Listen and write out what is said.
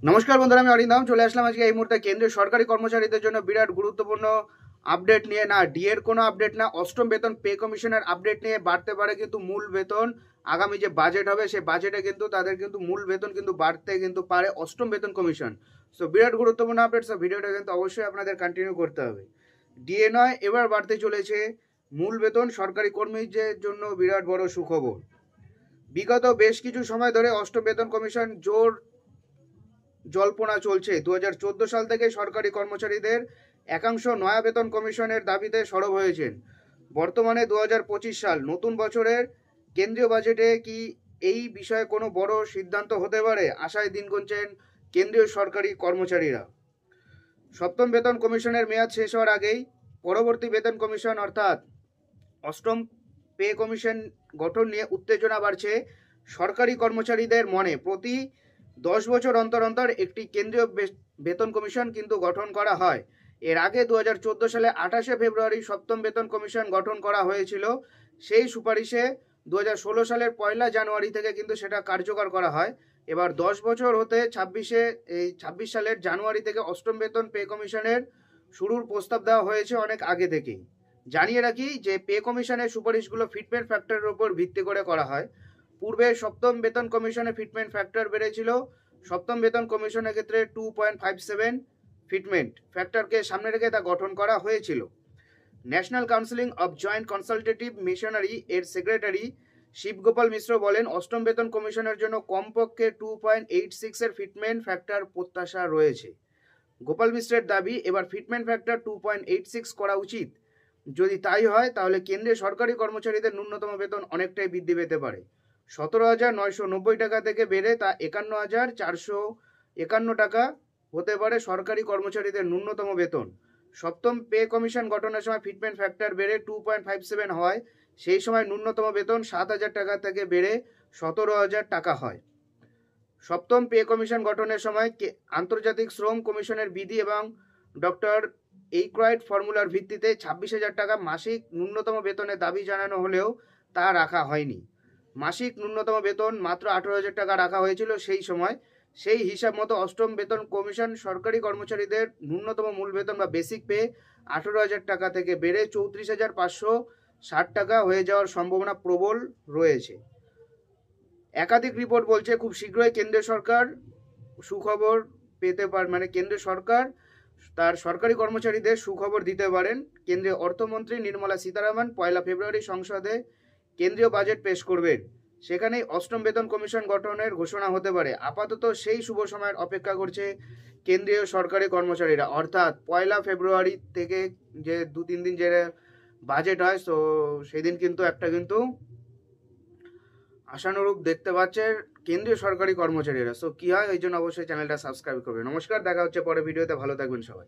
নমস্কার বন্ধুরা, আমি অরিন্দম চলে আসলাম আজকে এই মুহূর্তে কেন্দ্রীয় সরকারি কর্মচারীদের জন্য বিরাট গুরুত্বপূর্ণ আপডেট নিয়ে। না ডিএর কোনো আপডেট না, অষ্টম বেতন পে কমিশনের আপডেট নিয়ে। বাড়তে পারে কিন্তু মূল বেতন, আগামী যে বাজেট হবে সেই বাজেটে কিন্তু তাদের কিন্তু মূল বেতন কিন্তু বাড়তে কিন্তু পারে অষ্টম বেতন কমিশন। সো বিরাট গুরুত্বপূর্ণ আপডেট, সো ভিডিওটা কিন্তু অবশ্যই আপনাদের কন্টিনিউ করতে হবে। ডিএ নয়, এবার বাড়তে চলেছে মূল বেতন। সরকারি কর্মীদের জন্য বিরাট বড় সুখবর। বিগত বেশ কিছু সময় ধরে অষ্টম বেতন কমিশন জোর জল্পনা চলছে। 2014 সাল থেকে সরকারি কর্মচারীদের একাংশ নয়া বেতন কমিশনের দাবিতে সরব হয়েছেন। বর্তমানে 2025 সাল, নতুন বছরের কেন্দ্রীয় বাজেটে কি এই বিষয়ে কোনো বড় সিদ্ধান্ত হতে পারে? আশায় দিন গুনছেন কেন্দ্রীয় সরকারি কর্মচারীরা। সপ্তম বেতন কমিশনের মেয়াদ শেষ হওয়ার আগেই পরবর্তী বেতন কমিশন অর্থাৎ অষ্টম পে কমিশন গঠন নিয়ে উত্তেজনা বাড়ছে সরকারি কর্মচারীদের মনে। প্রতি 10 বছর অন্তর অন্তর একটি কেন্দ্রীয় বেতন কমিশন কিন্তু গঠন করা হয়। এর আগে 2014 সালে 28শে ফেব্রুয়ারি সপ্তম বেতন কমিশন গঠন করা হয়েছিল। সেই সুপারিশে 2016 সালের 1 জানুয়ারি থেকে কিন্তু সেটা কার্যকর করা হয়। এবার 10 বছর হতে 26 সালের জানুয়ারি থেকে অষ্টম বেতন পে কমিশনের শুরুর প্রস্তাব দেওয়া হয়েছে অনেক আগে থেকেই। জানিয়ে রাখি যে পে কমিশনের সুপারিশগুলো ফিটমেন্ট ফ্যাক্টরের উপর ভিত্তি করে করা হয়। পূর্বে সপ্তম বেতন কমিশনে ফিটমেন্ট ফ্যাক্টর বেড়েছিল। সপ্তম বেতন কমিশনের ক্ষেত্রে 2.57 ফিটমেন্ট ফ্যাক্টরকে সামনে রেখে তা গঠন করা হয়েছিল। National council of joint consultative missionary এর সেক্রেটারি শিবগোপাল মিশ্র বলেন, অষ্টম বেতন কমিশনের জন্য কমপক্ষে 2.86 এর ফিটমেন্ট ফ্যাক্টর প্রত্যাশা রয়েছে। গোপাল মিশ্রের দাবি, এবার ফিটমেন্ট ফ্যাক্টর 2.86 করা উচিত। যদি তাই হয় তাহলে কেন্দ্রে সরকারি কর্মচারীদের ন্যূনতম বেতন অনেকটাই বৃদ্ধি পেতে পারে। 17,990 টাকা থেকে বেড়ে তা 51,451 টাকা হতে পারে সরকারি কর্মচারীদের ন্যূনতম বেতন। সপ্তম পে কমিশন গঠনের সময় ফিটমেন্ট ফ্যাক্টর বেড়ে 2.57 হয়। সেই সময় ন্যূনতম বেতন 7,000 টাকা থেকে বেড়ে 17,000 টাকা হয়। সপ্তম পে কমিশন গঠনের সময় আন্তর্জাতিক শ্রম কমিশনের বিধি এবং ডক্টর এইক্রয়েড ফর্মুলার ভিত্তিতে 26,000 টাকা মাসিক ন্যূনতম বেতনের দাবি জানানো হলেও তা রাখা হয়নি। মাসিক ন্যূনতম বেতন মাত্র 18,000 টাকা রাখা হয়েছিল সেই সময়। সেই হিসাব মতো অষ্টম বেতন কমিশন সরকারি কর্মচারীদের ন্যূনতম মূল বেতন বা বেসিক পে 18,000 টাকা থেকে বেড়ে 34,560 টাকা হয়ে যাওয়ার সম্ভাবনা প্রবল রয়েছে। একাধিক রিপোর্ট বলছে খুব শীঘ্রই কেন্দ্রীয় সরকার সুখবর পেতে পারে, কেন্দ্রীয় সরকার তার সরকারি কর্মচারীদের সুখবর দিতে পারেন। কেন্দ্রীয় অর্থমন্ত্রী নির্মলা সীতারামন 1 ফেব্রুয়ারি সংসদে কেন্দ্রীয় বাজেট পেশ করবেন। সেখানেই অষ্টম বেতন কমিশন গঠনের ঘোষণা হতে পারে। আপাতত সেই শুভ সময়ের অপেক্ষা করছে কেন্দ্রীয় সরকারি কর্মচারীরা, অর্থাৎ 1 ফেব্রুয়ারি থেকে যে 2-3 দিন যে বাজেট হয়, তো সেদিন কিন্তু একটা আশানুরূপ দেখতে পাচ্ছে কেন্দ্রীয় সরকারি কর্মচারীরা। সো কি হয়, এই জন্য অবশ্যই চ্যানেলটা সাবস্ক্রাইব করবে। নমস্কার, দেখা হচ্ছে পরে ভিডিওতে। ভালো থাকবেন সবাই।